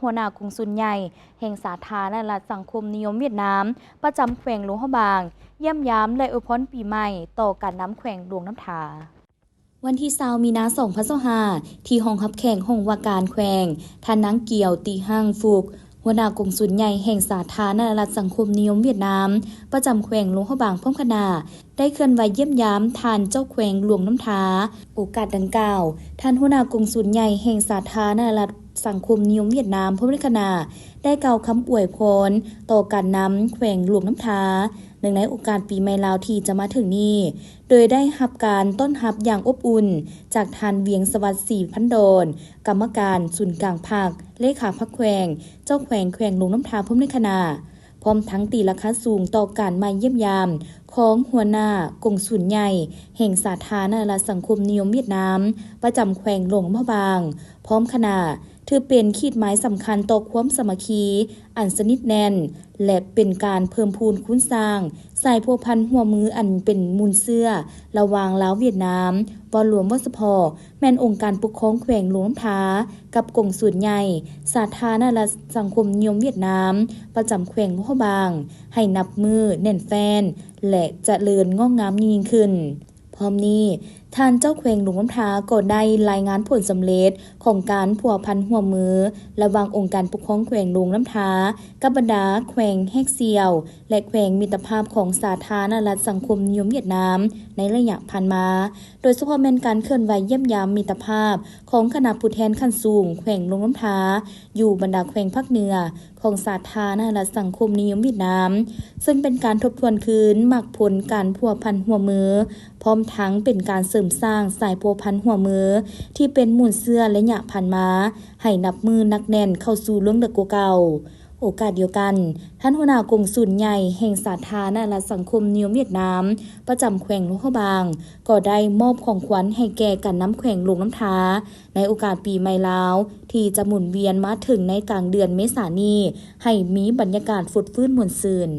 หัวหน้ากงสุลใหญ่แห่งสาธารณรัฐสังคมนิยมเวียดนามประจำแขวงหลวงพระบางเยี่ยมยามและอวยพรปีใหม่ต่อการน้ำแขวงหลวงน้ำทาวันที่20 มีนาคม 2025ที่ห้องรับแขกห้องว่าการแขวงท่านนางเกี่ยวตีห้างฟุกหัวหน้ากงสุลใหญ่แห่งสาธารณรัฐสังคมนิยมเวียดนามประจำแขวงหลวงพระบางพร้อมคณะได้เคลื่อนไหวเยี่ยมยามทานเจ้าแขวงหลวงน้ำทาโอกาสดังกล่าวท่านหัวหน้ากงสุลใหญ่แห่งสาธารณรัฐสังคมนิยมเวียดนามพร้อมคณะได้กล่าวคำอวยพรต่อการนำแขวงหลวงน้ำทาเนื่องในโอกาสปีใหม่ลาวที่จะมาถึงนี้โดยได้รับการต้อนรับอย่างอบอุ่นจากท่านเวียงสวัสดิ์ศรีพันดรกรรมการศูนย์กลางภาคเลขาพรรคแขวงเจ้าแขวงหลวงน้ำทาพร้อมในคณะพร้อมทั้งตีราคาสูงต่อการมาเยี่ยมยามของหัวหน้ากงสุลใหญ่แห่งสาธารณรัฐสังคมนิยมเวียดนามประจำแขวงหลวงพระบางพร้อมคณะถือเป็นขีดหมายสำคัญต่อความสามัคคีอันสนิทแน่นและเป็นการเพิ่มพูนคุ้นสร้างสายพัวพันหัวมืออันเป็นมูลเสื้อระหว่างลาวเวียดนามวอลหลวงวสพแม่นองค์การปกครองแขวงหลวงน้ำทากับกงสุลใหญ่สาธารณรัฐสังคมนิยมเวียดนามประจำแขวงหลวงพระบางให้นับมือแน่นแฟนและเจริญงอกงามยิ่งขึ้นพร้อมนี้ท่านเจ้าแขวงหลวงน้ำทาก็ได้รายงานผลสำเร็จของการพัวพันหัวมือระหว่างองค์การปกครองแขวงหลวงน้ำทากับบรรดาแขวงแฮกเซียวและแขวงมิตรภาพของสาธารณรัฐสังคมนิยมเวียดนามในระยะผ่านมาโดยเฉพาะแม่นการเคลื่อนไหวเยี่ยมยามมิตรภาพของคณะผู้แทนขั้นสูงแขวงหลวงน้ำทาอยู่บรรดาแขวงภาคเหนือของสาธารณรัฐสังคมนิยมเวียดนามซึ่งเป็นการทบทวนคืนหมักผลการพัวพันหัวมือพร้อมทั้งเป็นการเสริมสร้างสายพัวพันหัวมือที่เป็นมูลเสื้อและหยะพันมาให้นับมือนักแน่นเข้าสู่เรื่องเด็กเก่าโอกาสเดียวกันท่านหัวหน้ากงสุลใหญ่แห่งสาธารณรัฐสังคมนิยมเวียดนามประจำแขวงหลวงพระบางก็ได้มอบของขวัญให้แก่กันน้ำแขวงหลวงน้ำทาในโอกาสปีใหม่ลาวที่จะหมุนเวียนมาถึงในกลางเดือนเมษายนนี้ให้มีบรรยากาศฟดฟื้นม่วนซื่น